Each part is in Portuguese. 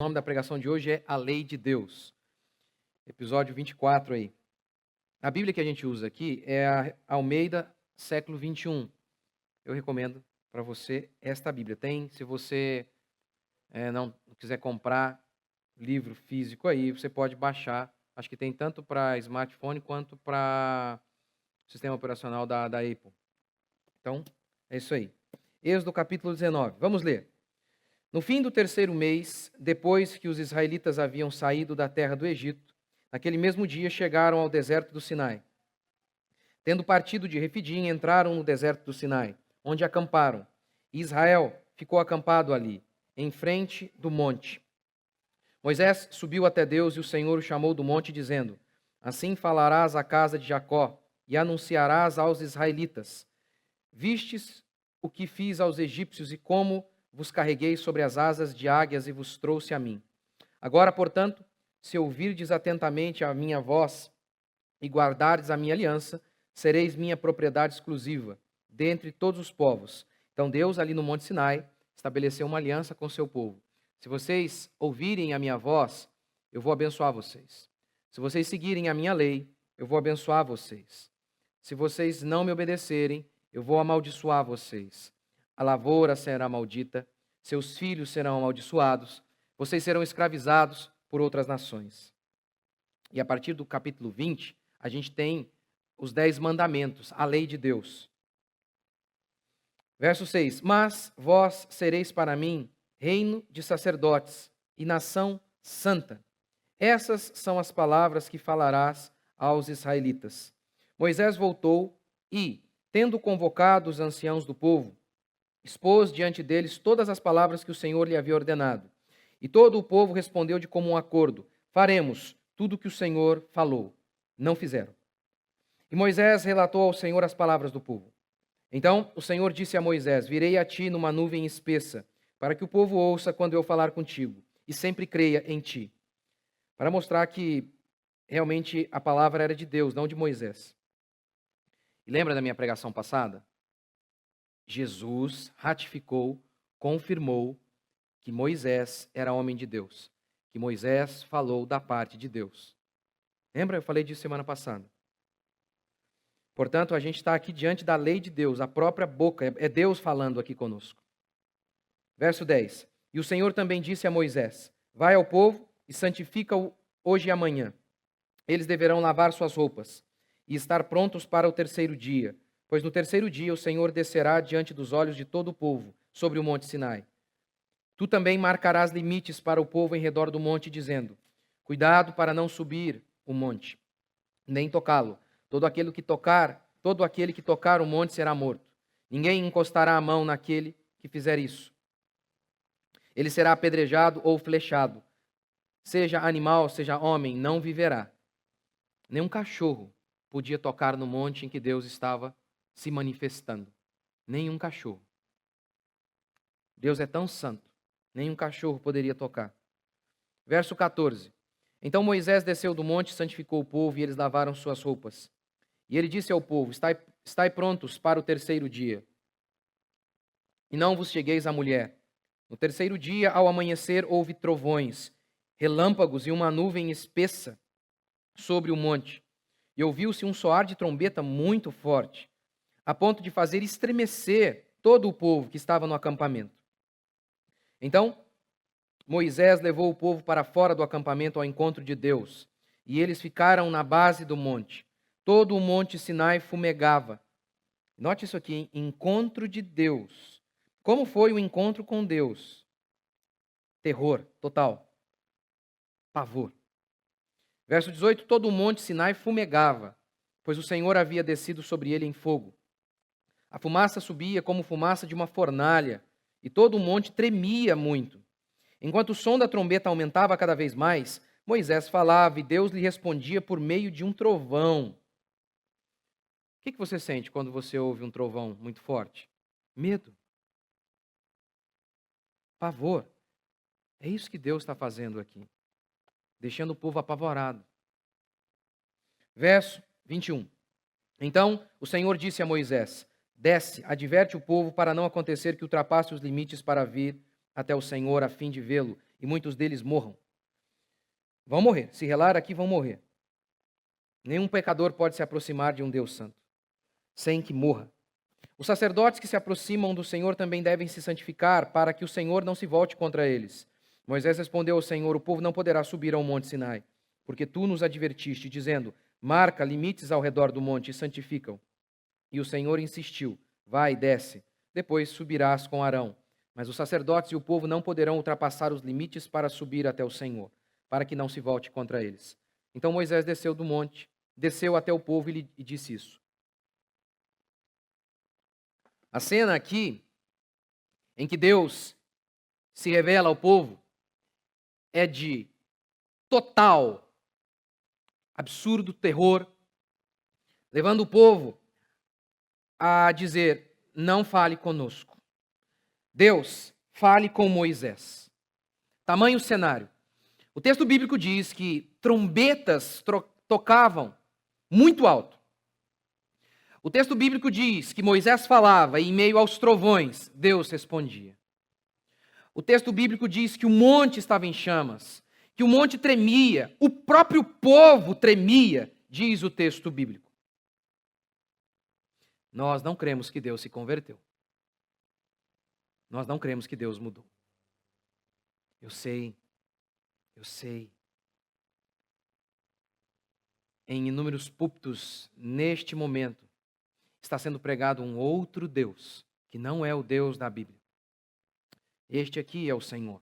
O nome da pregação de hoje é A Lei de Deus, episódio 24 aí. A Bíblia que a gente usa aqui é a Almeida, século 21. Eu recomendo para você esta Bíblia. Tem, se você não quiser comprar livro físico aí, você pode baixar. Acho que tem tanto para smartphone quanto para sistema operacional da Apple. Então, é isso aí. Êxodo capítulo 19. Vamos ler. No fim do terceiro mês, depois que os israelitas haviam saído da terra do Egito, naquele mesmo dia chegaram ao deserto do Sinai. Tendo partido de Refidim, entraram no deserto do Sinai, onde acamparam. E Israel ficou acampado ali, em frente do monte. Moisés subiu até Deus e o Senhor o chamou do monte, dizendo: Assim falarás à casa de Jacó e anunciarás aos israelitas: Vistes o que fiz aos egípcios e como vos carreguei sobre as asas de águias e vos trouxe a mim. Agora, portanto, se ouvirdes atentamente a minha voz e guardardes a minha aliança, sereis minha propriedade exclusiva, dentre todos os povos. Então Deus, ali no Monte Sinai, estabeleceu uma aliança com o seu povo. Se vocês ouvirem a minha voz, eu vou abençoar vocês. Se vocês seguirem a minha lei, eu vou abençoar vocês. Se vocês não me obedecerem, eu vou amaldiçoar vocês. A lavoura será maldita, seus filhos serão amaldiçoados, vocês serão escravizados por outras nações. E a partir do capítulo 20, a gente tem os 10 mandamentos, a lei de Deus. Verso 6: Mas vós sereis para mim reino de sacerdotes e nação santa. Essas são as palavras que falarás aos israelitas. Moisés voltou e, tendo convocado os anciãos do povo, expôs diante deles todas as palavras que o Senhor lhe havia ordenado. E todo o povo respondeu de comum acordo: Faremos tudo o que o Senhor falou. Não fizeram. E Moisés relatou ao Senhor as palavras do povo. Então o Senhor disse a Moisés: Virei a ti numa nuvem espessa, para que o povo ouça quando eu falar contigo, e sempre creia em ti. Para mostrar que realmente a palavra era de Deus, não de Moisés. E lembra da minha pregação passada? Jesus ratificou, confirmou que Moisés era homem de Deus, que Moisés falou da parte de Deus. Lembra? Eu falei disso semana passada. Portanto, a gente está aqui diante da lei de Deus, a própria boca, é Deus falando aqui conosco. Verso 10. E o Senhor também disse a Moisés: Vai ao povo e santifica-o hoje e amanhã. Eles deverão lavar suas roupas e estar prontos para o terceiro dia, pois no terceiro dia o Senhor descerá diante dos olhos de todo o povo sobre o monte Sinai. Tu também marcarás limites para o povo em redor do monte, dizendo: Cuidado para não subir o monte, nem tocá-lo. Todo aquele que tocar o monte será morto. Ninguém encostará a mão naquele que fizer isso. Ele será apedrejado ou flechado. Seja animal, seja homem, não viverá. Nem um cachorro podia tocar no monte em que Deus estava se manifestando. Nenhum cachorro. Deus é tão santo, nenhum cachorro poderia tocar. Verso 14. Então Moisés desceu do monte, santificou o povo, e eles lavaram suas roupas. E ele disse ao povo: Estai prontos para o terceiro dia, e não vos chegueis à mulher. No terceiro dia, ao amanhecer, houve trovões, relâmpagos e uma nuvem espessa sobre o monte. E ouviu-se um soar de trombeta muito forte, a ponto de fazer estremecer todo o povo que estava no acampamento. Então Moisés levou o povo para fora do acampamento ao encontro de Deus, e eles ficaram na base do monte. Todo o monte Sinai fumegava. Note isso aqui, encontro de Deus. Como foi o encontro com Deus? Terror total. Pavor. Verso 18, todo o monte Sinai fumegava, pois o Senhor havia descido sobre ele em fogo. A fumaça subia como fumaça de uma fornalha, e todo o monte tremia muito. Enquanto o som da trombeta aumentava cada vez mais, Moisés falava e Deus lhe respondia por meio de um trovão. O que você sente quando você ouve um trovão muito forte? Medo. Pavor. É isso que Deus está fazendo aqui, deixando o povo apavorado. Verso 21. Então o Senhor disse a Moisés: Desce, adverte o povo para não acontecer que ultrapasse os limites para vir até o Senhor a fim de vê-lo e muitos deles morram. Vão morrer. Se relar aqui, vão morrer. Nenhum pecador pode se aproximar de um Deus santo sem que morra. Os sacerdotes que se aproximam do Senhor também devem se santificar para que o Senhor não se volte contra eles. Moisés respondeu ao Senhor: o povo não poderá subir ao monte Sinai, porque tu nos advertiste, dizendo: marca limites ao redor do monte e santifica-o. E o Senhor insistiu: vai, desce, depois subirás com Arão. Mas os sacerdotes e o povo não poderão ultrapassar os limites para subir até o Senhor, para que não se volte contra eles. Então Moisés desceu do monte, desceu até o povo e disse isso. A cena aqui, em que Deus se revela ao povo, é de total, absurdo terror, levando o povo a dizer: não fale conosco. Deus, fale com Moisés. Tamanho cenário. O texto bíblico diz que trombetas tocavam muito alto. O texto bíblico diz que Moisés falava e em meio aos trovões, Deus respondia. O texto bíblico diz que o monte estava em chamas, que o monte tremia, o próprio povo tremia, diz o texto bíblico. Nós não cremos que Deus se converteu. Nós não cremos que Deus mudou. Eu sei. Em inúmeros púlpitos, neste momento, está sendo pregado um outro Deus, que não é o Deus da Bíblia. Este aqui é o Senhor,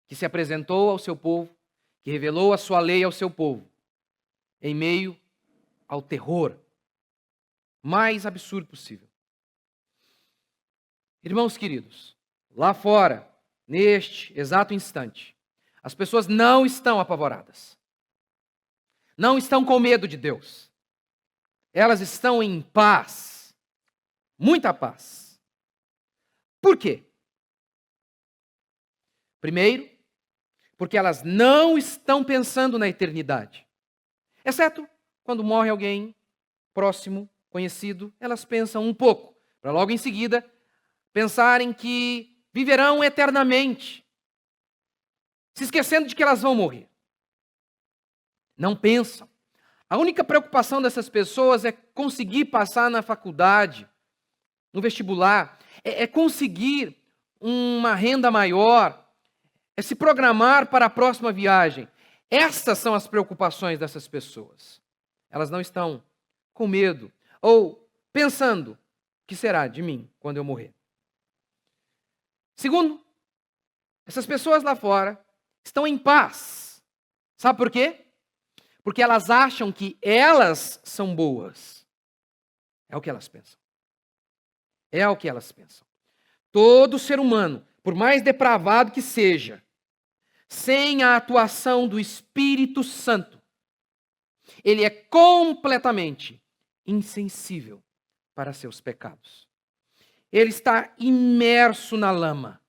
que se apresentou ao seu povo, que revelou a sua lei ao seu povo, em meio ao terror mais absurdo possível. Irmãos queridos, lá fora, neste exato instante, as pessoas não estão apavoradas. Não estão com medo de Deus. Elas estão em paz. Muita paz. Por quê? Primeiro, porque elas não estão pensando na eternidade. Exceto quando morre alguém próximo, conhecido, elas pensam um pouco, para logo em seguida pensarem que viverão eternamente, se esquecendo de que elas vão morrer. Não pensam. A única preocupação dessas pessoas é conseguir passar na faculdade, no vestibular, é conseguir uma renda maior, é se programar para a próxima viagem. Essas são as preocupações dessas pessoas. Elas não estão com medo ou pensando: o que será de mim quando eu morrer? Segundo, essas pessoas lá fora estão em paz. Sabe por quê? Porque elas acham que elas são boas. É o que elas pensam. É o que elas pensam. Todo ser humano, por mais depravado que seja, sem a atuação do Espírito Santo, ele é completamente insensível para seus pecados. Ele está imerso na lama.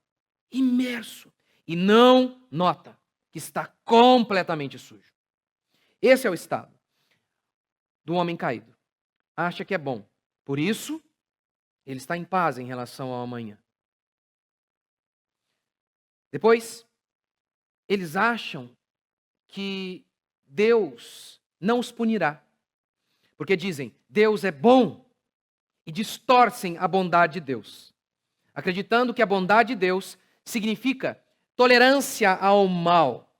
Imerso. E não nota que está completamente sujo. Esse é o estado do homem caído. Acha que é bom. Por isso, ele está em paz em relação ao amanhã. Depois, eles acham que Deus não os punirá. Porque dizem: Deus é bom, e distorcem a bondade de Deus, acreditando que a bondade de Deus significa tolerância ao mal.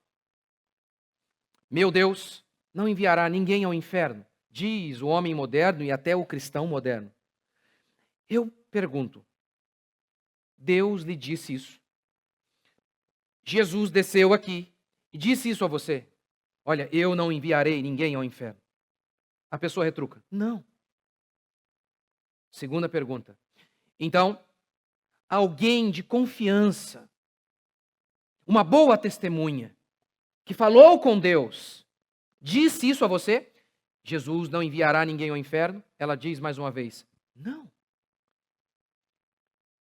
Meu Deus não enviará ninguém ao inferno, diz o homem moderno e até o cristão moderno. Eu pergunto: Deus lhe disse isso? Jesus desceu aqui e disse isso a você? Olha, eu não enviarei ninguém ao inferno. A pessoa retruca: não. Segunda pergunta: então, alguém de confiança, uma boa testemunha, que falou com Deus, disse isso a você? Jesus não enviará ninguém ao inferno? Ela diz mais uma vez: não.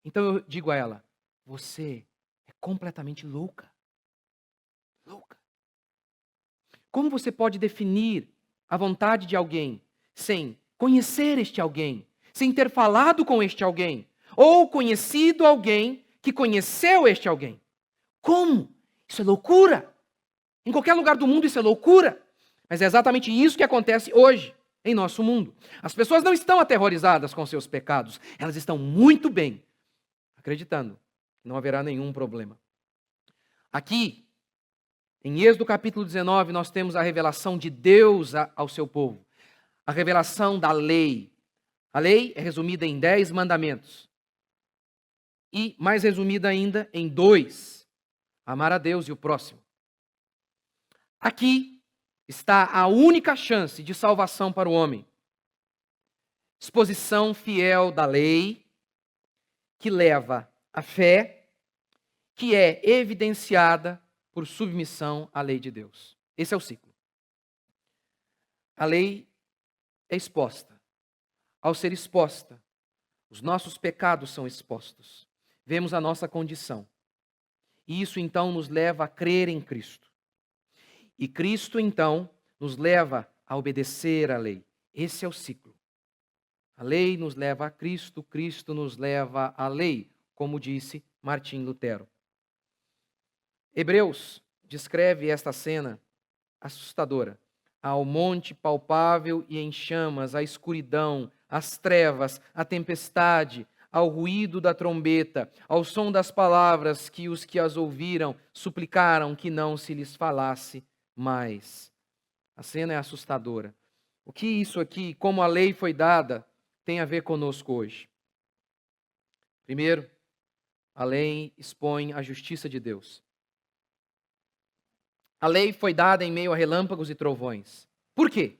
Então eu digo a ela: você é completamente louca. Louca. Como você pode definir a vontade de alguém sem conhecer este alguém, sem ter falado com este alguém, ou conhecido alguém que conheceu este alguém? Como? Isso é loucura. Em qualquer lugar do mundo isso é loucura. Mas é exatamente isso que acontece hoje em nosso mundo. As pessoas não estão aterrorizadas com seus pecados. Elas estão muito bem, acreditando que não haverá nenhum problema. Aqui, em Êxodo capítulo 19, nós temos a revelação de Deus ao seu povo. A revelação da lei. A lei é resumida em 10 mandamentos. E mais resumida ainda em 2. Amar a Deus e o próximo. Aqui está a única chance de salvação para o homem. Exposição fiel da lei, que leva à fé, que é evidenciada por submissão à lei de Deus. Esse é o ciclo. A lei é exposta. Ao ser exposta, os nossos pecados são expostos. Vemos a nossa condição. E isso então nos leva a crer em Cristo. E Cristo então nos leva a obedecer à lei. Esse é o ciclo. A lei nos leva a Cristo, Cristo nos leva à lei, como disse Martim Lutero. Hebreus descreve esta cena assustadora. Ao monte palpável e em chamas, a escuridão, as trevas, a tempestade, ao ruído da trombeta, ao som das palavras que os que as ouviram suplicaram que não se lhes falasse mais. A cena é assustadora. O que isso aqui, como a lei foi dada, tem a ver conosco hoje? Primeiro, a lei expõe a justiça de Deus. A lei foi dada em meio a relâmpagos e trovões. Por quê?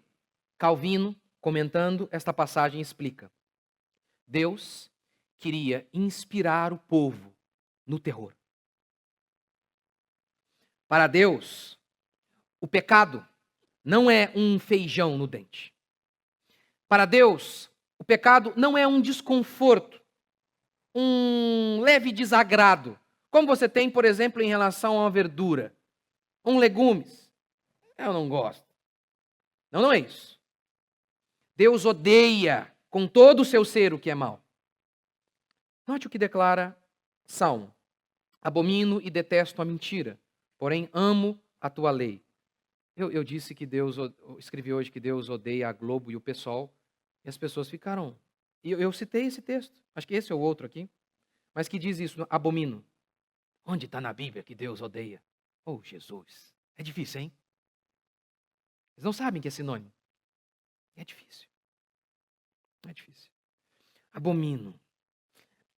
Calvino, comentando esta passagem, explica. Deus queria inspirar o povo no terror. Para Deus, o pecado não é um feijão no dente. Para Deus, o pecado não é um desconforto, um leve desagrado, como você tem, por exemplo, em relação a uma verdura, legumes. Eu não gosto. Não é isso. Deus odeia com todo o seu ser o que é mal. Note o que declara Salmo. Abomino e detesto a mentira, porém amo a tua lei. Eu disse que escrevi hoje que Deus odeia a Globo e o PSOL, e as pessoas ficaram. E eu citei esse texto, acho que esse é o outro aqui, mas que diz isso, abomino. Onde está na Bíblia que Deus odeia? Oh, Jesus, é difícil, hein? Eles não sabem que é sinônimo. É difícil. É difícil. Abomino.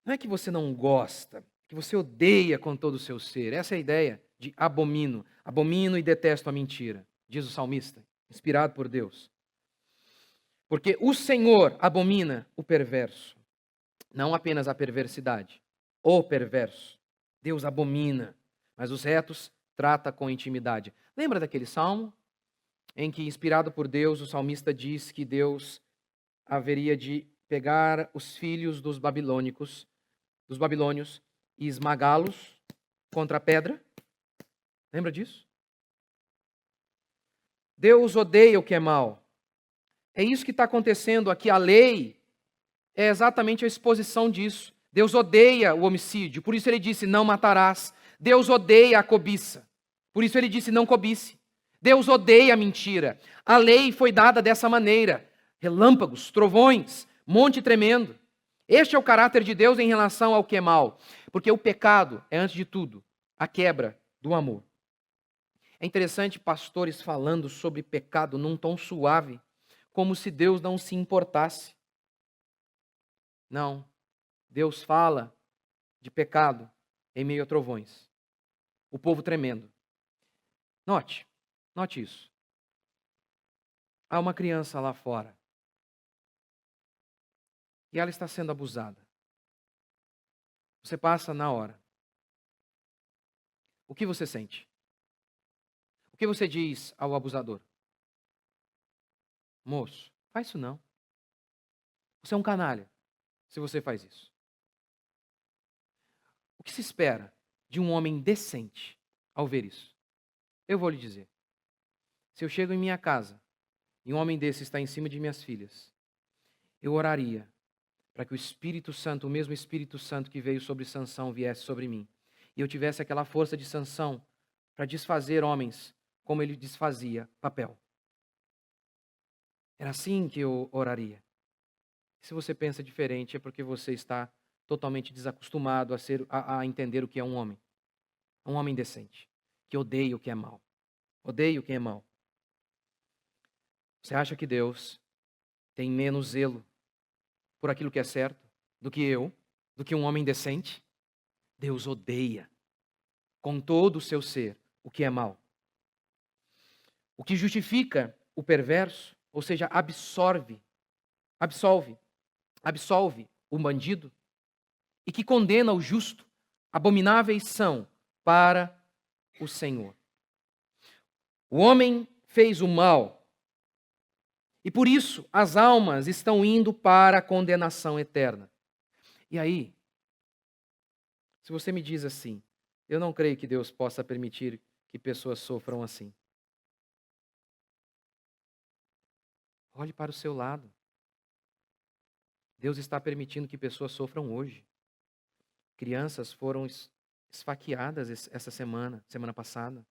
Não é que você não gosta, que você odeia com todo o seu ser. Essa é a ideia de abomino. Abomino e detesto a mentira, diz o salmista, inspirado por Deus. Porque o Senhor abomina o perverso. Não apenas a perversidade, o perverso. Deus abomina, mas os retos trata com intimidade. Lembra daquele salmo em que, inspirado por Deus, o salmista diz que Deus haveria de pegar os filhos dos babilônios e esmagá-los contra a pedra? Lembra disso? Deus odeia o que é mal. É isso que está acontecendo aqui. A lei é exatamente a exposição disso. Deus odeia o homicídio, por isso ele disse, não matarás. Deus odeia a cobiça, por isso ele disse, não cobice. Deus odeia a mentira. A lei foi dada dessa maneira. Relâmpagos, trovões, monte tremendo. Este é o caráter de Deus em relação ao que é mal. Porque o pecado é, antes de tudo, a quebra do amor. É interessante pastores falando sobre pecado num tom suave, como se Deus não se importasse. Não. Deus fala de pecado em meio a trovões. O povo tremendo. Note isso. Há uma criança lá fora. E ela está sendo abusada. Você passa na hora. O que você sente? O que você diz ao abusador? Moço, faz isso não. Você é um canalha se você faz isso. O que se espera de um homem decente ao ver isso? Eu vou lhe dizer. Se eu chego em minha casa e um homem desse está em cima de minhas filhas, eu oraria para que o Espírito Santo, o mesmo Espírito Santo que veio sobre Sansão, viesse sobre mim. e eu tivesse aquela força de Sansão para desfazer homens como ele desfazia papel. Era assim que eu oraria. Se você pensa diferente, é porque você está totalmente desacostumado a entender o que é um homem. Um homem decente, que odeia o que é mal. Odeia o que é mal. Você acha que Deus tem menos zelo por aquilo que é certo do que eu, do que um homem decente? Deus odeia com todo o seu ser o que é mal. O que justifica o perverso, ou seja, absolve o bandido, e que condena o justo, abomináveis são para o Senhor. O homem fez o mal, e por isso as almas estão indo para a condenação eterna. E aí, se você me diz assim, eu não creio que Deus possa permitir que pessoas sofram assim. Olhe para o seu lado. Deus está permitindo que pessoas sofram hoje. Crianças foram esfaqueadas essa semana passada.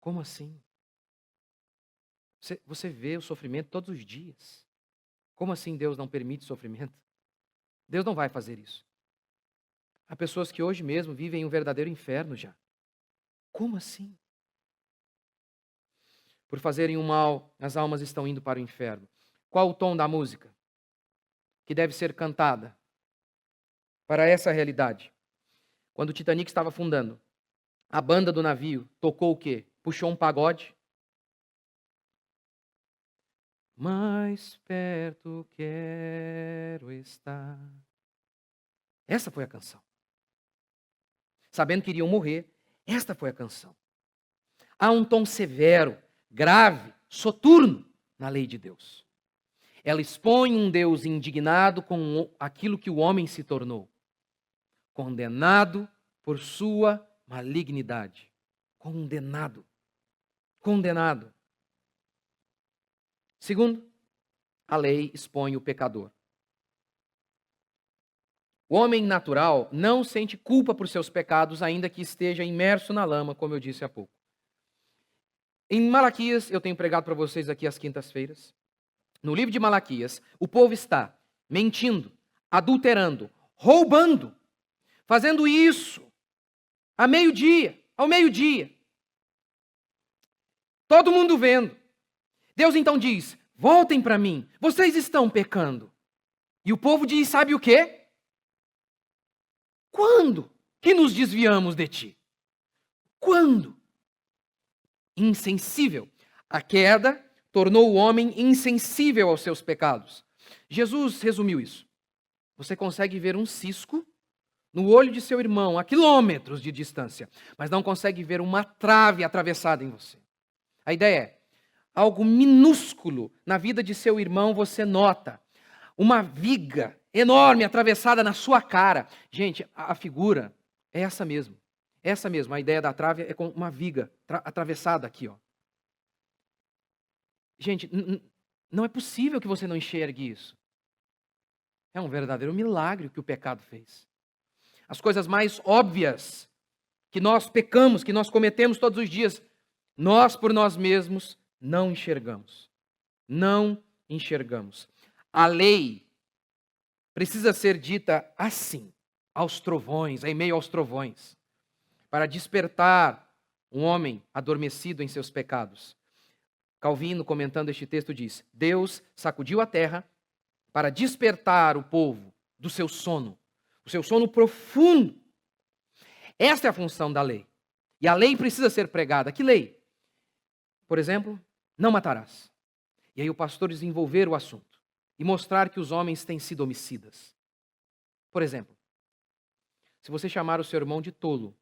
Como assim? Você vê o sofrimento todos os dias. Como assim Deus não permite sofrimento? Deus não vai fazer isso. Há pessoas que hoje mesmo vivem um verdadeiro inferno já. Como assim? Por fazerem o mal, as almas estão indo para o inferno. Qual o tom da música que deve ser cantada para essa realidade? Quando o Titanic estava afundando, a banda do navio tocou o quê? Puxou um pagode. Mais perto quero estar. Essa foi a canção. Sabendo que iriam morrer, esta foi a canção. Há um tom severo, grave, soturno na lei de Deus. Ela expõe um Deus indignado com aquilo que o homem se tornou, condenado por sua malignidade. Condenado. Condenado. Segundo, a lei expõe o pecador. O homem natural não sente culpa por seus pecados, ainda que esteja imerso na lama, como eu disse há pouco. Em Malaquias, eu tenho pregado para vocês aqui às quintas-feiras. No livro de Malaquias, o povo está mentindo, adulterando, roubando, fazendo isso ao meio-dia. Todo mundo vendo. Deus então diz: voltem para mim, vocês estão pecando. E o povo diz: sabe o quê? Quando que nos desviamos de ti? Quando? Insensível. A queda tornou o homem insensível aos seus pecados. Jesus resumiu isso. Você consegue ver um cisco no olho de seu irmão a quilômetros de distância, mas não consegue ver uma trave atravessada em você. A ideia é, algo minúsculo na vida de seu irmão você nota. Uma viga enorme atravessada na sua cara. Gente, a figura é essa mesmo. Essa mesmo, a ideia da trave é com uma viga atravessada aqui, ó. Gente, não é possível que você não enxergue isso. É um verdadeiro milagre o que o pecado fez. As coisas mais óbvias que nós pecamos, que nós cometemos todos os dias, nós por nós mesmos não enxergamos. Não enxergamos. A lei precisa ser dita assim, aos trovões, em meio aos trovões, para despertar um homem adormecido em seus pecados. Calvino, comentando este texto, diz: Deus sacudiu a terra para despertar o povo do seu sono, o seu sono profundo. Esta é a função da lei. E a lei precisa ser pregada. Que lei? Por exemplo, não matarás. E aí o pastor desenvolver o assunto e mostrar que os homens têm sido homicidas. Por exemplo, se você chamar o seu irmão de tolo,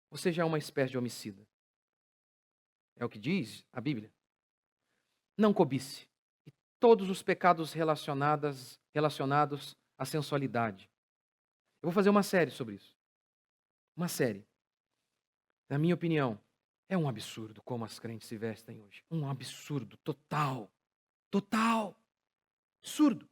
você já é uma espécie de homicida. É o que diz a Bíblia. Não cobice. E todos os pecados relacionados à sensualidade. Eu vou fazer uma série sobre isso. Uma série. Na minha opinião, é um absurdo como as crentes se vestem hoje. Um absurdo total. Total. Absurdo.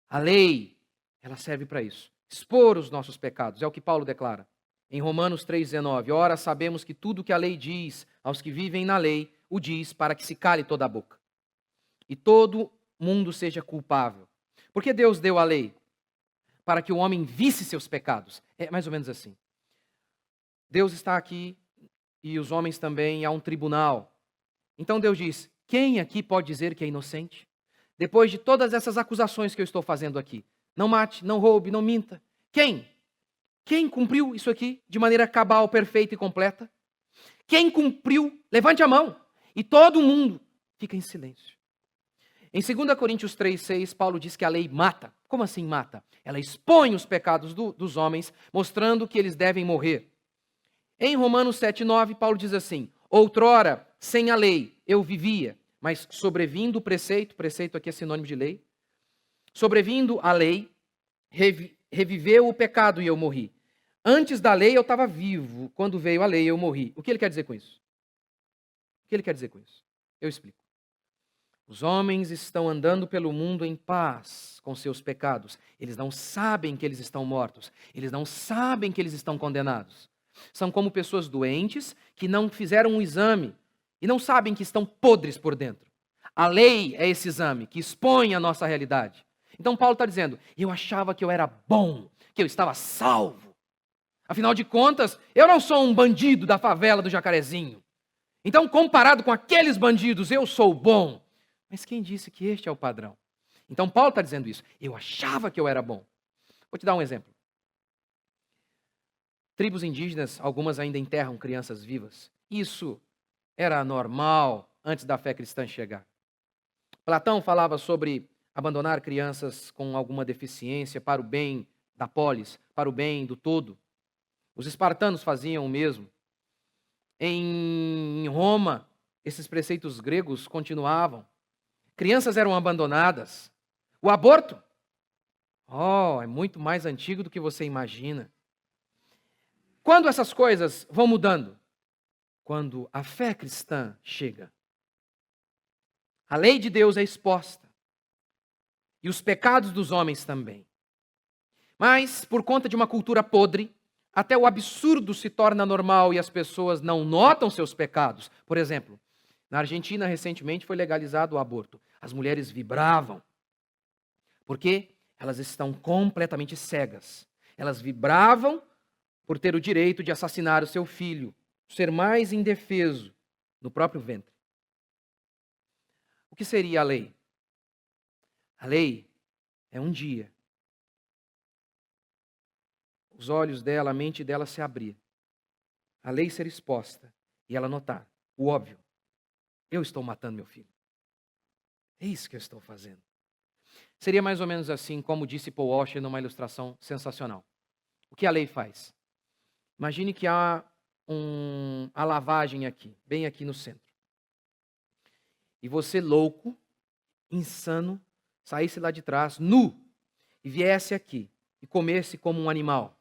A lei, ela serve para isso. expor os nossos pecados. É o que Paulo declara em Romanos 3,19. Ora, sabemos que tudo que a lei diz aos que vivem na lei, o diz para que se cale toda a boca e todo mundo seja culpável. Porque Deus deu a lei? Para que o homem visse seus pecados. É mais ou menos assim. Deus está aqui e os homens também, há um tribunal. Então Deus diz: quem aqui pode dizer que é inocente? Depois de todas essas acusações que eu estou fazendo aqui. Não mate, não roube, não minta. Quem? Quem cumpriu isso aqui de maneira cabal, perfeita e completa? Quem cumpriu? Levante a mão. E todo mundo fica em silêncio. Em 2 Coríntios 3,6, Paulo diz que a lei mata. Como assim mata? Ela expõe os pecados dos homens, mostrando que eles devem morrer. Em Romanos 7,9, Paulo diz assim: outrora, sem a lei, eu vivia, mas sobrevindo o preceito aqui é sinônimo de lei, sobrevindo a lei, reviveu o pecado e eu morri. Antes da lei eu estava vivo, quando veio a lei eu morri. O que ele quer dizer com isso? O que ele quer dizer com isso? Eu explico. Os homens estão andando pelo mundo em paz com seus pecados. Eles não sabem que eles estão mortos. Eles não sabem que eles estão condenados. São como pessoas doentes que não fizeram um exame e não sabem que estão podres por dentro. A lei é esse exame que expõe a nossa realidade. Então Paulo está dizendo: eu achava que eu era bom, que eu estava salvo. Afinal de contas, eu não sou um bandido da favela do Jacarezinho. Então, comparado com aqueles bandidos, eu sou bom. Mas quem disse que este é o padrão? Então Paulo está dizendo isso. Eu achava que eu era bom. Vou te dar um exemplo. Tribos indígenas, algumas ainda enterram crianças vivas. Isso era normal antes da fé cristã chegar. Platão falava sobre abandonar crianças com alguma deficiência para o bem da polis, para o bem do todo. Os espartanos faziam o mesmo. Em Roma, esses preceitos gregos continuavam. Crianças eram abandonadas. O aborto, é muito mais antigo do que você imagina. Quando essas coisas vão mudando? Quando a fé cristã chega. A lei de Deus é exposta. E os pecados dos homens também. Mas, por conta de uma cultura podre, até o absurdo se torna normal e as pessoas não notam seus pecados. Por exemplo, na Argentina, recentemente, foi legalizado o aborto. As mulheres vibravam, porque elas estão completamente cegas. Elas vibravam por ter o direito de assassinar o seu filho, ser mais indefeso no próprio ventre. O que seria a lei? A lei é um dia. Os olhos dela, a mente dela se abrir. A lei ser exposta e ela notar o óbvio. Eu estou matando meu filho. É isso que eu estou fazendo. Seria mais ou menos assim, como disse Paul Washer numa ilustração sensacional. O que a lei faz? Imagine que há a lavagem aqui, bem aqui no centro. E você, louco, insano, saísse lá de trás, nu, e viesse aqui e comesse como um animal.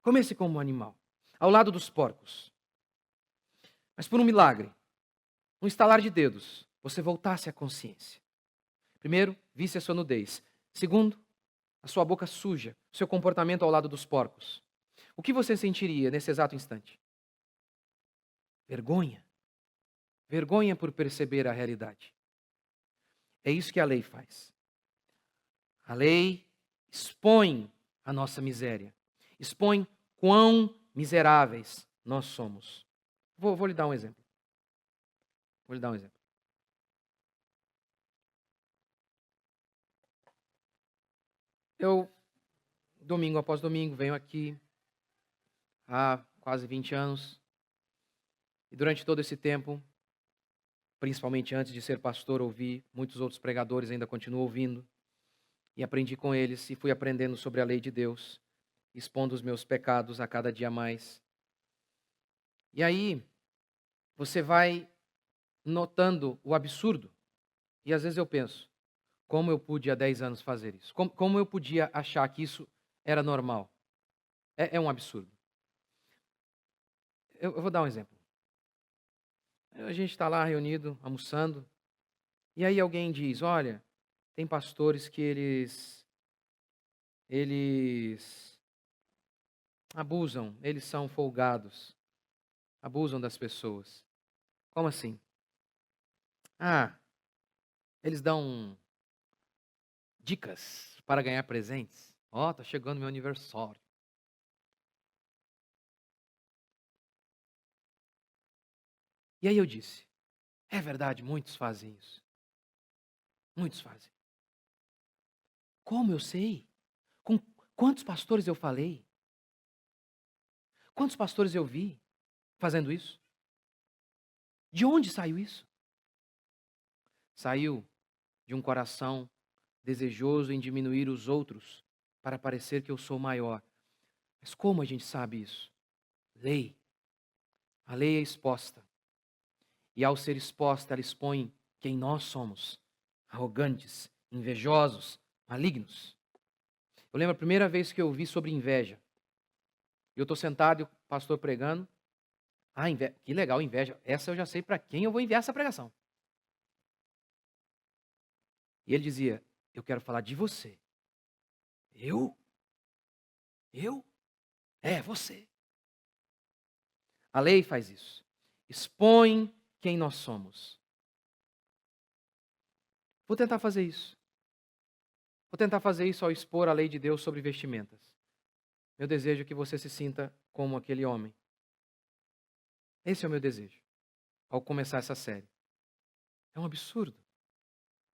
Comesse como um animal, ao lado dos porcos. Mas por um milagre, um estalar de dedos, você voltasse à consciência. Primeiro, visse a sua nudez. Segundo, a sua boca suja, o seu comportamento ao lado dos porcos. O que você sentiria nesse exato instante? Vergonha. Vergonha por perceber a realidade. É isso que a lei faz. A lei expõe a nossa miséria. Expõe quão miseráveis nós somos. Vou lhe dar um exemplo. Eu, domingo após domingo, venho aqui há quase 20 anos. E durante todo esse tempo, principalmente antes de ser pastor, ouvi muitos outros pregadores, ainda continuo ouvindo. E aprendi com eles e fui aprendendo sobre a lei de Deus, expondo os meus pecados a cada dia mais. E aí, você vai notando o absurdo. E às vezes eu penso, como eu pude há 10 anos fazer isso? Como eu podia achar que isso era normal? É um absurdo. Eu vou dar um exemplo. A gente está lá reunido, almoçando, e aí alguém diz, olha, tem pastores que eles eles abusam, eles são folgados, abusam das pessoas. Como assim? Eles dão dicas para ganhar presentes. Tá chegando meu aniversário. E aí eu disse, é verdade, muitos fazem isso. Muitos fazem. Como eu sei? Com quantos pastores eu falei? Quantos pastores eu vi fazendo isso? De onde saiu isso? Saiu de um coração desejoso em diminuir os outros para parecer que eu sou maior. Mas como a gente sabe isso? Lei. A lei é exposta. E ao ser exposta, ela expõe quem nós somos. Arrogantes, invejosos, malignos. Eu lembro a primeira vez que eu ouvi sobre inveja. Eu estou sentado e o pastor pregando. Que legal, inveja. Essa eu já sei para quem eu vou enviar essa pregação. E ele dizia, eu quero falar de você. Eu? Eu? É, você. A lei faz isso. Expõe quem nós somos. Vou tentar fazer isso. Vou tentar fazer isso ao expor a lei de Deus sobre vestimentas. Meu desejo é que você se sinta como aquele homem. Esse é o meu desejo, ao começar essa série. É um absurdo.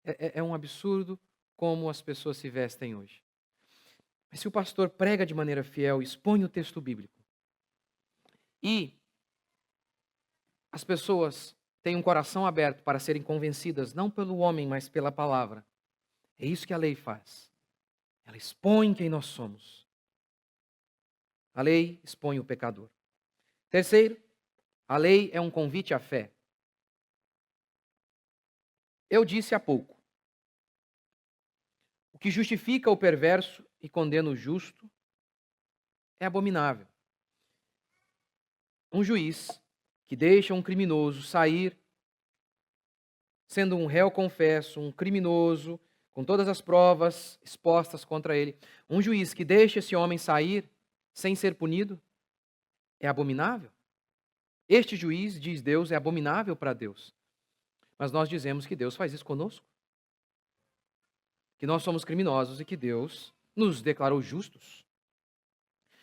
É um absurdo como as pessoas se vestem hoje. Mas se o pastor prega de maneira fiel, expõe o texto bíblico, e as pessoas têm um coração aberto para serem convencidas, não pelo homem, mas pela palavra, é isso que a lei faz. Ela expõe quem nós somos. A lei expõe o pecador. Terceiro, a lei é um convite à fé. Eu disse há pouco, o que justifica o perverso e condena o justo é abominável. Um juiz que deixa um criminoso sair, sendo um réu confesso, um criminoso, com todas as provas expostas contra ele, um juiz que deixa esse homem sair sem ser punido, é abominável? Este juiz, diz Deus, é abominável para Deus. Mas nós dizemos que Deus faz isso conosco. Que nós somos criminosos e que Deus nos declarou justos.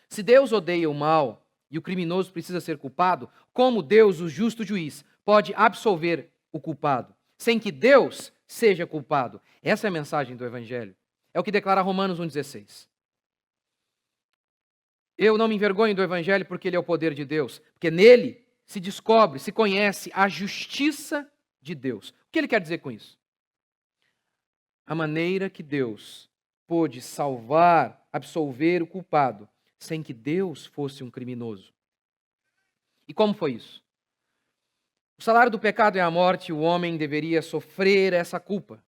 Se Deus odeia o mal e o criminoso precisa ser culpado, como Deus, o justo juiz, pode absolver o culpado, sem que Deus seja culpado? Essa é a mensagem do Evangelho. É o que declara Romanos 1,16. Eu não me envergonho do Evangelho porque ele é o poder de Deus, porque nele se descobre, se conhece a justiça de Deus. O que ele quer dizer com isso? A maneira que Deus pôde salvar, absolver o culpado, sem que Deus fosse um criminoso. E como foi isso? O salário do pecado é a morte, o homem deveria sofrer essa culpa.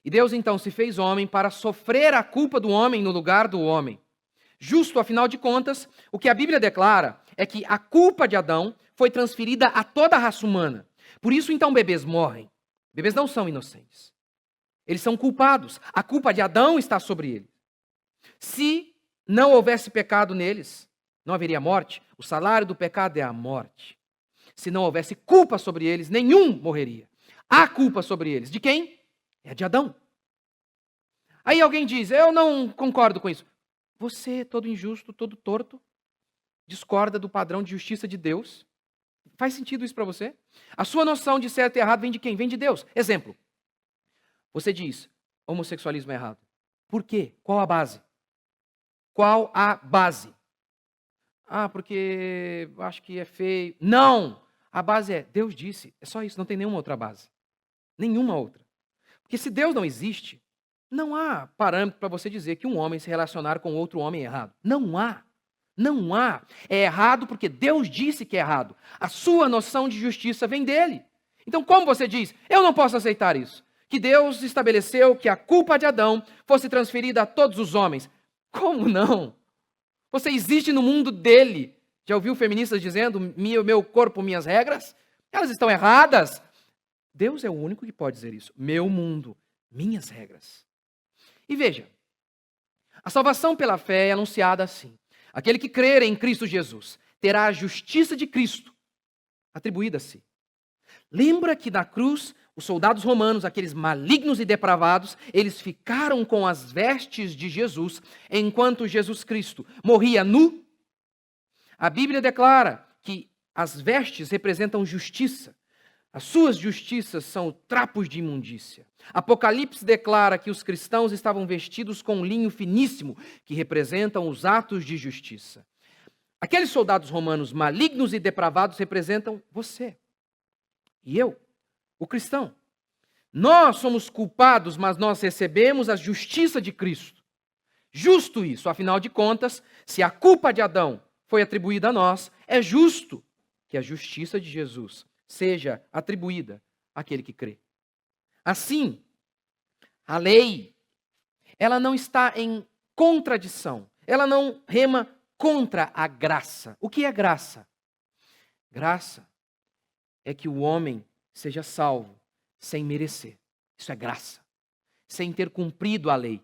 E Deus então se fez homem para sofrer a culpa do homem no lugar do homem. Justo, afinal de contas, o que a Bíblia declara é que a culpa de Adão foi transferida a toda a raça humana. Por isso, então, bebês morrem. Bebês não são inocentes. Eles são culpados. A culpa de Adão está sobre eles. Se não houvesse pecado neles, não haveria morte. O salário do pecado é a morte. Se não houvesse culpa sobre eles, nenhum morreria. Há culpa sobre eles. De quem? É de Adão. Aí alguém diz, eu não concordo com isso. Você, todo injusto, todo torto, discorda do padrão de justiça de Deus? Faz sentido isso para você? A sua noção de certo e errado vem de quem? Vem de Deus. Exemplo. Você diz, homossexualismo é errado. Por quê? Qual a base? Qual a base? Porque acho que é feio. Não! A base é, Deus disse. É só isso, não tem nenhuma outra base. Nenhuma outra. Porque se Deus não existe, não há parâmetro para você dizer que um homem se relacionar com outro homem é errado. Não há. Não há. É errado porque Deus disse que é errado. A sua noção de justiça vem dele. Então, como você diz, eu não posso aceitar isso? Que Deus estabeleceu que a culpa de Adão fosse transferida a todos os homens. Como não? Você existe no mundo dele. Já ouviu feministas dizendo, meu corpo, minhas regras? Elas estão erradas. Deus é o único que pode dizer isso. Meu mundo, minhas regras. E veja, A salvação pela fé é anunciada assim: aquele que crer em Cristo Jesus terá a justiça de Cristo atribuída a si. Lembra que na cruz, os soldados romanos, aqueles malignos e depravados, eles ficaram com as vestes de Jesus, enquanto Jesus Cristo morria nu? A Bíblia declara que as vestes representam justiça. As suas justiças são trapos de imundícia. Apocalipse declara que os cristãos estavam vestidos com um linho finíssimo, que representam os atos de justiça. Aqueles soldados romanos malignos e depravados representam você e eu, o cristão. Nós somos culpados, mas nós recebemos a justiça de Cristo. Justo isso, afinal de contas, se a culpa de Adão foi atribuída a nós, é justo que a justiça de Jesus seja atribuída àquele que crê. Assim, a lei, ela não está em contradição, ela não rema contra a graça. O que é graça? Graça é que o homem seja salvo sem merecer. Isso é graça. Sem ter cumprido a lei.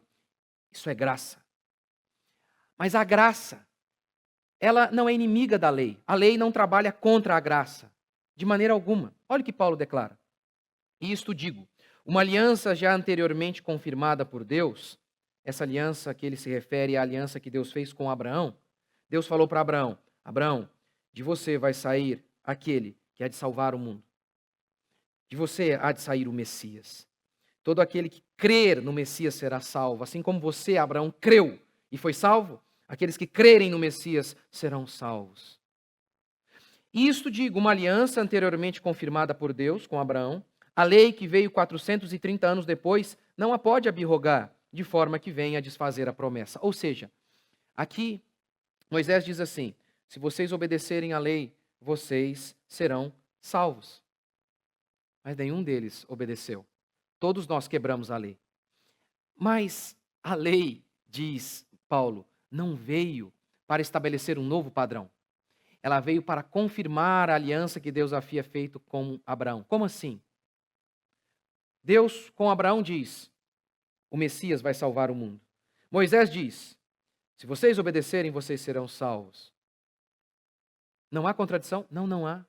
Isso é graça. Mas a graça, ela não é inimiga da lei. A lei não trabalha contra a graça, de maneira alguma. Olha o que Paulo declara. E isto digo, uma aliança já anteriormente confirmada por Deus, essa aliança que ele se refere à aliança que Deus fez com Abraão. Deus falou para Abraão: Abraão, de você vai sair aquele que há de salvar o mundo. De você há de sair o Messias. Todo aquele que crer no Messias será salvo. Assim como você, Abraão, creu e foi salvo, aqueles que crerem no Messias serão salvos. E isto digo, uma aliança anteriormente confirmada por Deus com Abraão, a lei que veio 430 anos depois, não a pode abrogar, de forma que venha a desfazer a promessa. Ou seja, aqui Moisés diz assim: se vocês obedecerem à lei, vocês serão salvos. Mas nenhum deles obedeceu. Todos nós quebramos a lei. Mas a lei, diz Paulo, não veio para estabelecer um novo padrão. Ela veio para confirmar a aliança que Deus havia feito com Abraão. Como assim? Deus com Abraão diz: o Messias vai salvar o mundo. Moisés diz: se vocês obedecerem, vocês serão salvos. Não há contradição? Não, não há.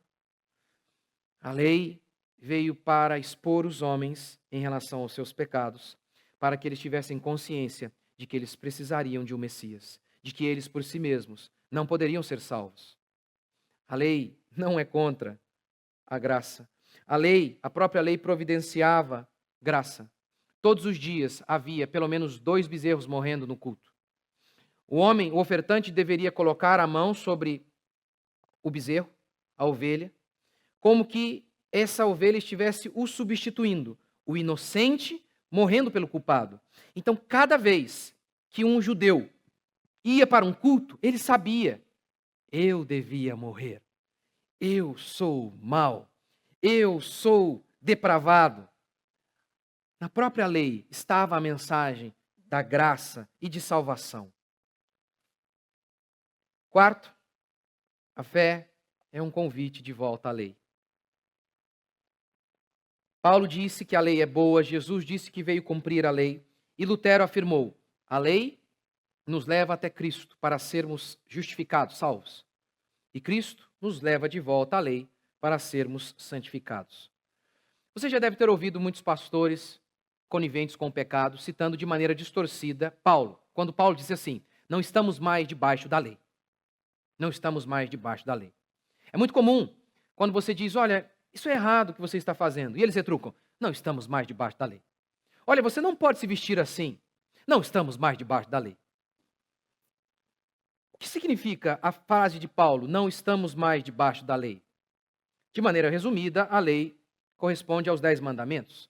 A lei veio para expor os homens em relação aos seus pecados, para que eles tivessem consciência de que eles precisariam de um Messias, de que eles por si mesmos não poderiam ser salvos. A lei não é contra a graça. A lei, a própria lei providenciava graça. Todos os dias havia pelo menos 2 bezerros morrendo no culto. O homem, o ofertante, deveria colocar a mão sobre o bezerro, a ovelha, como que essa ovelha estivesse o substituindo, o inocente morrendo pelo culpado. Então, cada vez que um judeu ia para um culto, ele sabia: eu devia morrer. Eu sou mau. Eu sou depravado. Na própria lei estava a mensagem da graça e de salvação. Quarto, a fé é um convite de volta à lei. Paulo disse que a lei é boa, Jesus disse que veio cumprir a lei, e Lutero afirmou: a lei nos leva até Cristo para sermos justificados, salvos. E Cristo nos leva de volta à lei para sermos santificados. Você já deve ter ouvido muitos pastores coniventes com o pecado, citando de maneira distorcida Paulo, quando Paulo disse assim: não estamos mais debaixo da lei. Não estamos mais debaixo da lei. É muito comum quando você diz: olha, isso é errado o que você está fazendo. E eles retrucam: não estamos mais debaixo da lei. Olha, você não pode se vestir assim. Não estamos mais debaixo da lei. O que significa a frase de Paulo, não estamos mais debaixo da lei? De maneira resumida, a lei corresponde aos 10 mandamentos.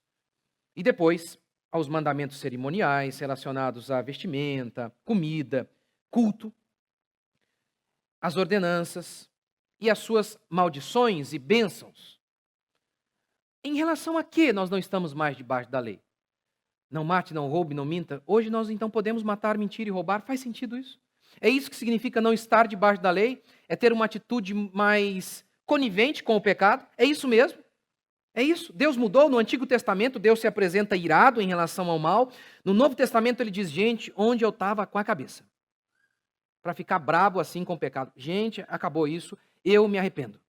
E depois, aos mandamentos cerimoniais relacionados à vestimenta, comida, culto, as ordenanças e as suas maldições e bênçãos. Em relação a que nós não estamos mais debaixo da lei? Não mate, não roube, não minta. Hoje nós então podemos matar, mentir e roubar. Faz sentido isso? É isso que significa não estar debaixo da lei? É ter uma atitude mais conivente com o pecado? É isso mesmo? É isso. Deus mudou. No Antigo Testamento, Deus se apresenta irado em relação ao mal. No Novo Testamento, ele diz, gente, onde eu estava com a cabeça? Para ficar brabo assim com o pecado. Gente, acabou isso, eu me arrependo.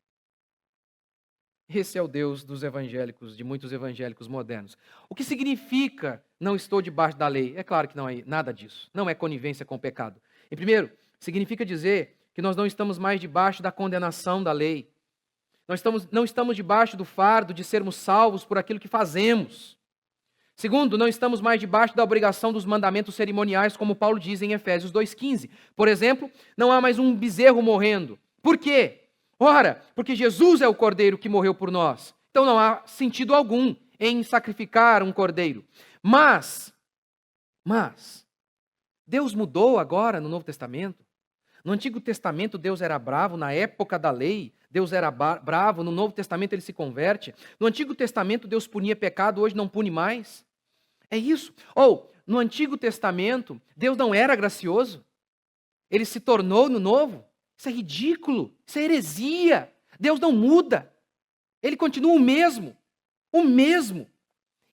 Esse é o Deus dos evangélicos, de muitos evangélicos modernos. O que significa não estou debaixo da lei? É claro que não é nada disso. Não é conivência com o pecado. Em primeiro, significa dizer que nós não estamos mais debaixo da condenação da lei. Não estamos debaixo do fardo de sermos salvos por aquilo que fazemos. Segundo, não estamos mais debaixo da obrigação dos mandamentos cerimoniais, como Paulo diz em Efésios 2,15. Por exemplo, não há mais um bezerro morrendo. Por quê? Ora, porque Jesus é o cordeiro que morreu por nós. Então não há sentido algum em sacrificar um cordeiro. Mas, Deus mudou agora no Novo Testamento. No Antigo Testamento, Deus era bravo, na época da lei, Deus era bravo, no Novo Testamento ele se converte. No Antigo Testamento, Deus punia pecado, hoje não pune mais. É isso. Ou, no Antigo Testamento, Deus não era gracioso, ele se tornou no Novo. Isso é ridículo, isso é heresia. Deus não muda, ele continua o mesmo.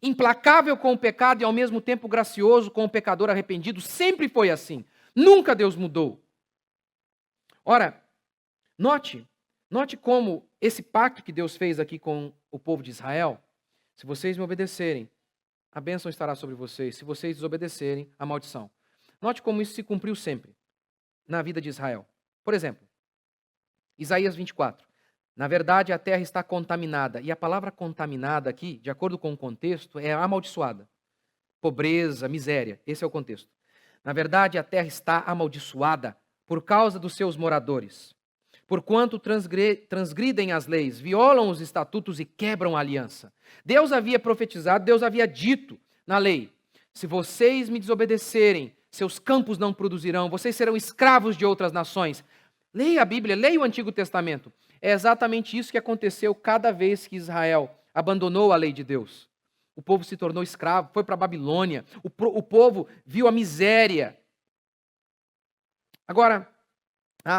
Implacável com o pecado e ao mesmo tempo gracioso com o pecador arrependido, sempre foi assim. Nunca Deus mudou. Ora, note como esse pacto que Deus fez aqui com o povo de Israel, se vocês me obedecerem, a bênção estará sobre vocês, se vocês desobedecerem, a maldição. Note como isso se cumpriu sempre na vida de Israel. Por exemplo, Isaías 24. Na verdade, a terra está contaminada. E a palavra contaminada aqui, de acordo com o contexto, é amaldiçoada. Pobreza, miséria. Esse é o contexto. Na verdade, a terra está amaldiçoada por causa dos seus moradores. Porquanto transgridem as leis, violam os estatutos e quebram a aliança. Deus havia profetizado, Deus havia dito na lei: se vocês me desobedecerem, seus campos não produzirão, vocês serão escravos de outras nações. Leia a Bíblia, leia o Antigo Testamento. É exatamente isso que aconteceu cada vez que Israel abandonou a lei de Deus. O povo se tornou escravo, foi para a Babilônia, o povo viu a miséria. Agora,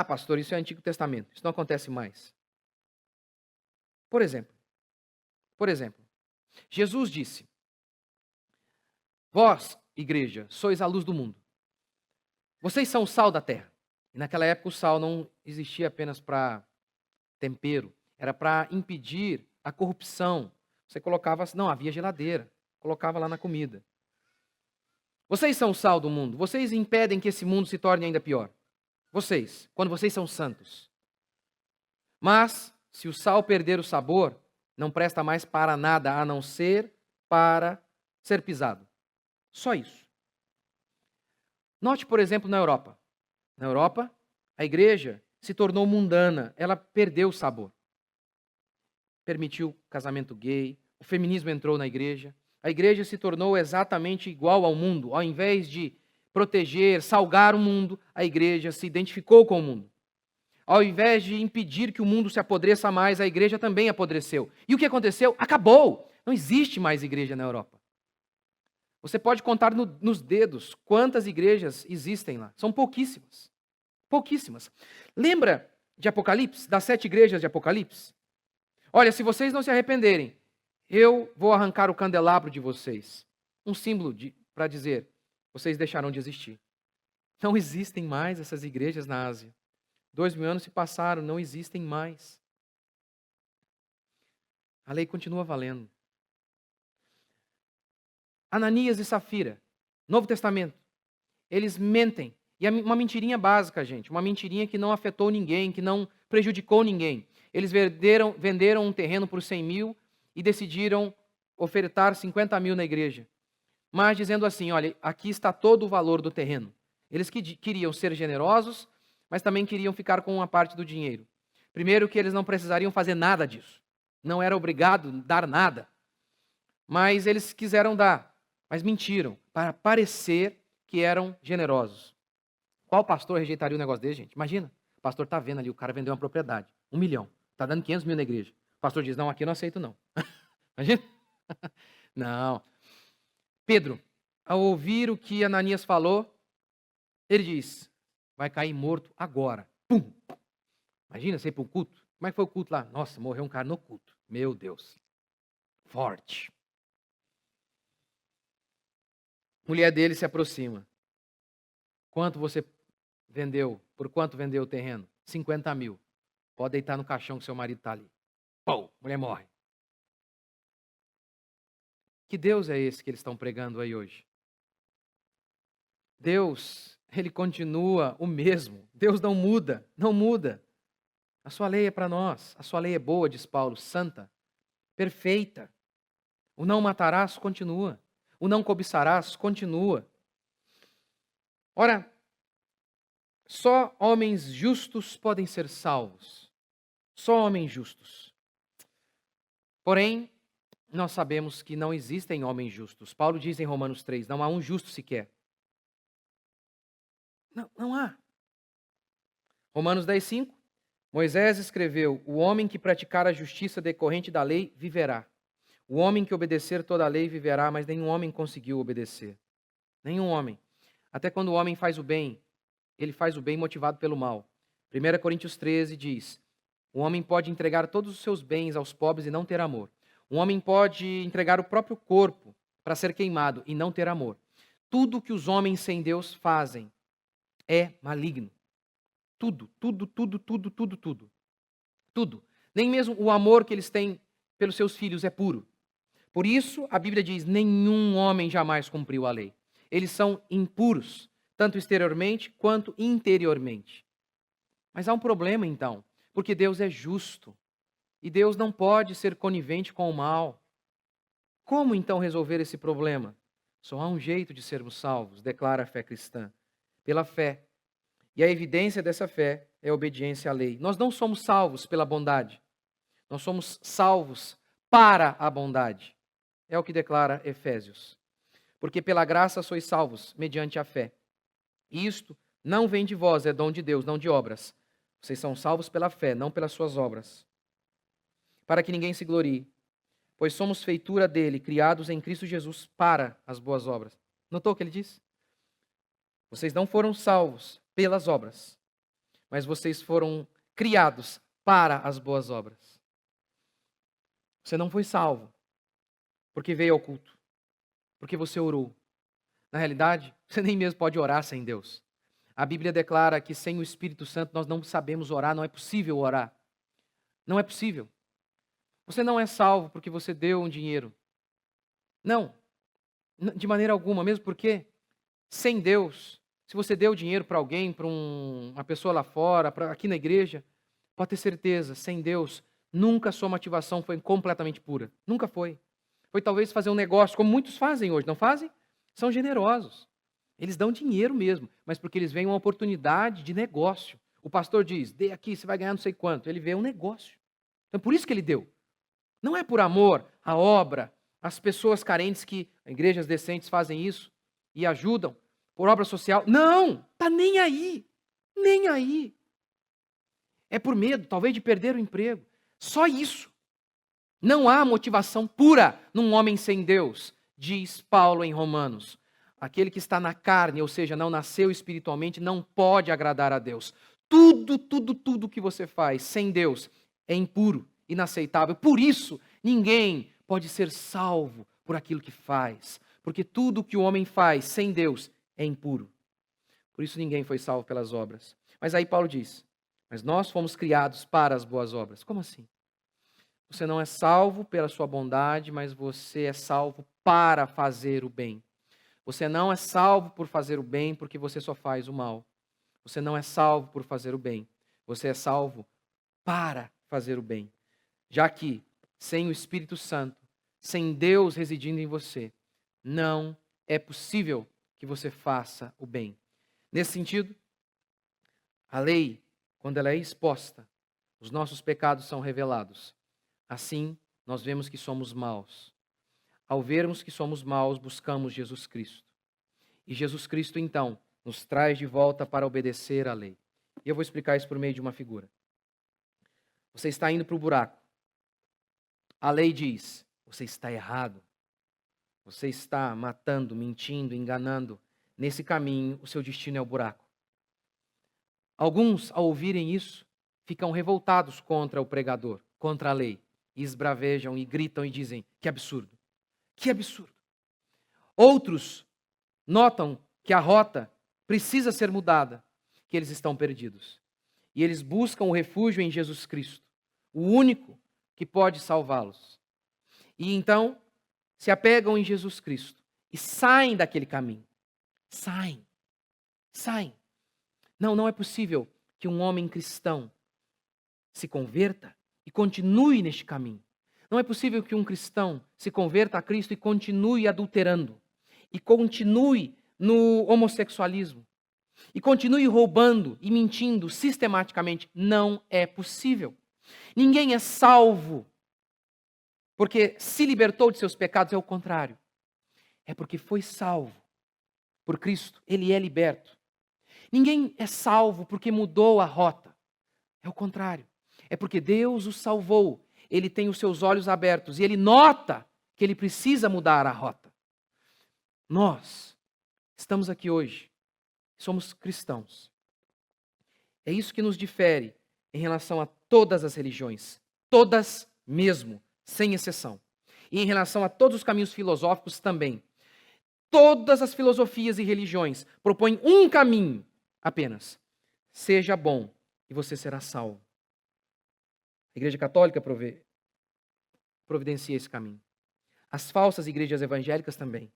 pastor, isso é Antigo Testamento, isso não acontece mais. Por exemplo, Jesus disse: vós, igreja, sois a luz do mundo. Vocês são o sal da terra. E naquela época o sal não existia apenas para tempero, era para impedir a corrupção. Você colocava, não havia geladeira, colocava lá na comida. Vocês são o sal do mundo, vocês impedem que esse mundo se torne ainda pior. Vocês, quando vocês são santos. Mas, se o sal perder o sabor, não presta mais para nada, a não ser para ser pisado. Só isso. Note, por exemplo, na Europa. Na Europa, a igreja se tornou mundana, ela perdeu o sabor. Permitiu casamento gay, o feminismo entrou na igreja. A igreja se tornou exatamente igual ao mundo. Ao invés de proteger, salgar o mundo, a igreja se identificou com o mundo. Ao invés de impedir que o mundo se apodreça mais, a igreja também apodreceu. E o que aconteceu? Acabou! Não existe mais igreja na Europa. Você pode contar nos dedos quantas igrejas existem lá. São pouquíssimas. Pouquíssimas. Lembra de Apocalipse, das 7 igrejas de Apocalipse? Olha, se vocês não se arrependerem, eu vou arrancar o candelabro de vocês. Um símbolo para dizer, vocês deixarão de existir. Não existem mais essas igrejas na Ásia. 2000 anos se passaram, não existem mais. A lei continua valendo. Ananias e Safira, Novo Testamento, eles mentem. E é uma mentirinha básica, gente. Uma mentirinha que não afetou ninguém, que não prejudicou ninguém. Eles venderam um terreno por 100 mil e decidiram ofertar 50 mil na igreja. Mas dizendo assim, olha, aqui está todo o valor do terreno. Eles queriam ser generosos, mas também queriam ficar com uma parte do dinheiro. Primeiro que eles não precisariam fazer nada disso. Não era obrigado a dar nada. Mas eles quiseram dar, mas mentiram, para parecer que eram generosos. Qual pastor rejeitaria um negócio desse, gente? Imagina, o pastor está vendo ali, o cara vendeu uma propriedade, 1 milhão, está dando 500 mil na igreja. O pastor diz, não, aqui eu não aceito não. Imagina? Não. Pedro, ao ouvir o que Ananias falou, ele diz, vai cair morto agora. Pum! Imagina você ir para um culto. Como é que foi o culto lá? Nossa, morreu um cara no culto. Meu Deus. forte. Mulher dele se aproxima. Quanto você vendeu? Por quanto vendeu o terreno? 50 mil. Pode deitar no caixão que seu marido está ali. Pô, mulher morre. Que Deus é esse que eles estão pregando aí hoje? Deus, ele continua o mesmo. Deus não muda, não muda. A sua lei é para nós. A sua lei é boa, diz Paulo, santa, perfeita. O não matarás continua. O não cobiçarás continua. Ora, só homens justos podem ser salvos. Só homens justos. Porém, nós sabemos que não existem homens justos. Paulo diz em Romanos 3, não há um justo sequer. Não há. Romanos 10:5, Moisés escreveu, o homem que praticar a justiça decorrente da lei viverá. O homem que obedecer toda a lei viverá, mas nenhum homem conseguiu obedecer. Nenhum homem. Até quando o homem faz o bem, ele faz o bem motivado pelo mal. 1 Coríntios 13 diz, o homem pode entregar todos os seus bens aos pobres e não ter amor. Um homem pode entregar o próprio corpo para ser queimado e não ter amor. Tudo que os homens sem Deus fazem é maligno. Tudo. Tudo. Nem mesmo o amor que eles têm pelos seus filhos é puro. Por isso, a Bíblia diz, nenhum homem jamais cumpriu a lei. Eles são impuros, tanto exteriormente quanto interiormente. Mas há um problema então, porque Deus é justo. E Deus não pode ser conivente com o mal. Como então resolver esse problema? Só há um jeito de sermos salvos, declara a fé cristã. Pela fé. E a evidência dessa fé é a obediência à lei. Nós não somos salvos pela bondade. Nós somos salvos para a bondade. É o que declara Efésios. Porque pela graça sois salvos, mediante a fé. E isto não vem de vós, é dom de Deus, não de obras. Vocês são salvos pela fé, não pelas suas obras. Para que ninguém se glorie. Pois somos feitura dele, criados em Cristo Jesus para as boas obras. Notou o que ele diz? Vocês não foram salvos pelas obras, mas vocês foram criados para as boas obras. Você não foi salvo porque veio ao culto, porque você orou. Na realidade, você nem mesmo pode orar sem Deus. A Bíblia declara que sem o Espírito Santo nós não sabemos orar, não é possível orar. Não é possível. Você não é salvo porque você deu um dinheiro. Não, de maneira alguma, mesmo porque sem Deus, se você deu dinheiro para alguém, para uma pessoa lá fora, aqui na igreja, pode ter certeza, sem Deus, nunca a sua motivação foi completamente pura. Nunca foi. Foi talvez fazer um negócio, como muitos fazem hoje, não fazem? São generosos. Eles dão dinheiro mesmo, mas porque eles veem uma oportunidade de negócio. O pastor diz, dê aqui, você vai ganhar não sei quanto. Ele vê um negócio. Então por isso que ele deu. Não é por amor à obra, às pessoas carentes que igrejas decentes fazem isso e ajudam, por obra social. Não, está nem aí. Nem aí. É por medo, talvez, de perder o emprego. Só isso. Não há motivação pura num homem sem Deus, diz Paulo em Romanos. Aquele que está na carne, ou seja, não nasceu espiritualmente, não pode agradar a Deus. Tudo que você faz sem Deus é impuro, inaceitável. Por isso, ninguém pode ser salvo por aquilo que faz. Porque tudo que o homem faz sem Deus é impuro. Por isso ninguém foi salvo pelas obras. Mas aí Paulo diz, mas nós fomos criados para as boas obras. Como assim? Você não é salvo pela sua bondade, mas você é salvo para fazer o bem. Você não é salvo por fazer o bem porque você só faz o mal. Você não é salvo por fazer o bem. Você é salvo para fazer o bem. Já que, sem o Espírito Santo, sem Deus residindo em você, não é possível que você faça o bem. Nesse sentido, a lei, quando ela é exposta, os nossos pecados são revelados. Assim, nós vemos que somos maus. Ao vermos que somos maus, buscamos Jesus Cristo. E Jesus Cristo, então, nos traz de volta para obedecer à lei. E eu vou explicar isso por meio de uma figura. Você está indo para o buraco. A lei diz, você está errado. Você está matando, mentindo, enganando. Nesse caminho, o seu destino é o buraco. Alguns, ao ouvirem isso, ficam revoltados contra o pregador, contra a lei. e esbravejam e gritam e dizem: que absurdo, que absurdo. Outros notam que a rota precisa ser mudada, que eles estão perdidos. E eles buscam o refúgio em Jesus Cristo, o único que pode salvá-los. E então se apegam em Jesus Cristo e saem daquele caminho. Saem. Não é possível que um homem cristão se converta e continue neste caminho. Não é possível que um cristão se converta a Cristo e continue adulterando, e continue no homossexualismo, e continue roubando e mentindo sistematicamente. Não é possível. Ninguém é salvo porque se libertou de seus pecados, é o contrário. É porque foi salvo por Cristo, ele é liberto. Ninguém é salvo porque mudou a rota. É o contrário. É porque Deus o salvou. Ele tem os seus olhos abertos e ele nota que ele precisa mudar a rota. Nós estamos aqui hoje, somos cristãos. É isso que nos difere em relação a todas as religiões. Todas mesmo, sem exceção. E em relação a todos os caminhos filosóficos também. Todas as filosofias e religiões propõem um caminho apenas. Seja bom e você será salvo. A Igreja Católica providencia esse caminho. As falsas igrejas evangélicas também.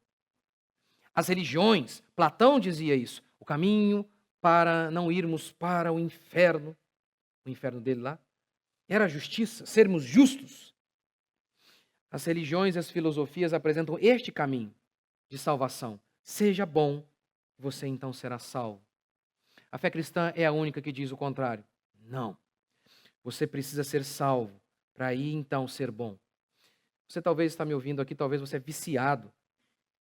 As religiões, Platão dizia isso, o caminho para não irmos para o inferno dele lá, era a justiça, sermos justos. As religiões e as filosofias apresentam este caminho de salvação. Seja bom, você então será salvo. A fé cristã é a única que diz o contrário. Não. Você precisa ser salvo para aí então ser bom. Você talvez está me ouvindo aqui, talvez você é viciado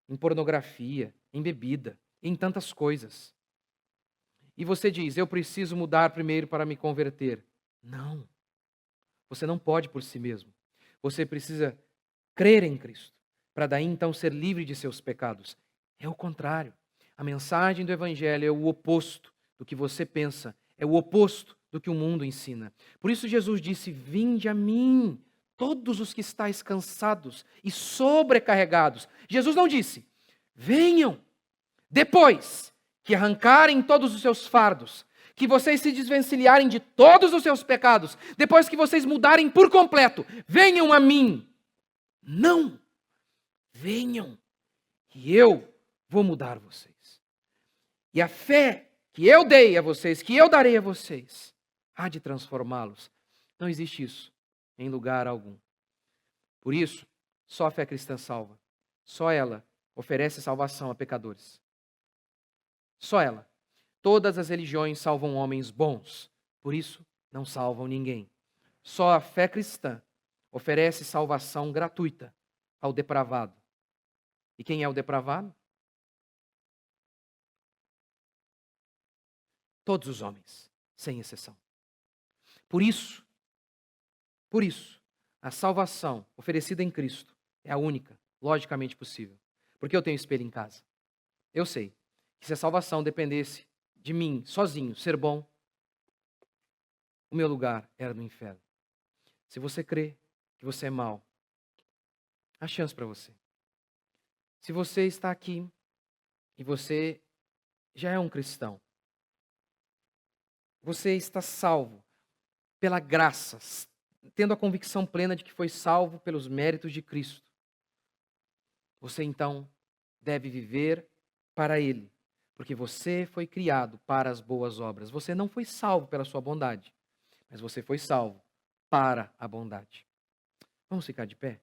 em pornografia, em bebida, em tantas coisas. E você diz: eu preciso mudar primeiro para me converter. Não. Você não pode por si mesmo. Você precisa crer em Cristo, para daí então ser livre de seus pecados. É o contrário. A mensagem do Evangelho é o oposto do que você pensa, é o oposto do que o mundo ensina. Por isso Jesus disse: vinde a mim, todos os que estáis cansados e sobrecarregados. Jesus não disse: venham, depois que arrancarem todos os seus fardos, que vocês se desvencilharem de todos os seus pecados, depois que vocês mudarem por completo, venham a mim. Não! Venham, que eu vou mudar vocês. E a fé que eu dei a vocês, que eu darei a vocês, há de transformá-los. Não existe isso em lugar algum. Por isso, só a fé cristã salva. Só ela oferece salvação a pecadores. Só ela. Todas as religiões salvam homens bons. Por isso, não salvam ninguém. Só a fé cristã oferece salvação gratuita ao depravado. E quem é o depravado? Todos os homens, sem exceção. Por isso, a salvação oferecida em Cristo é a única, logicamente possível. Porque eu tenho espelho em casa. Eu sei que se a salvação dependesse de mim, sozinho, ser bom, o meu lugar era no inferno. Se você crê que você é mau, há chance para você. Se você está aqui e você já é um cristão, você está salvo pela graça, tendo a convicção plena de que foi salvo pelos méritos de Cristo. Você então deve viver para Ele, porque você foi criado para as boas obras. Você não foi salvo pela sua bondade, mas você foi salvo para a bondade. Vamos ficar de pé?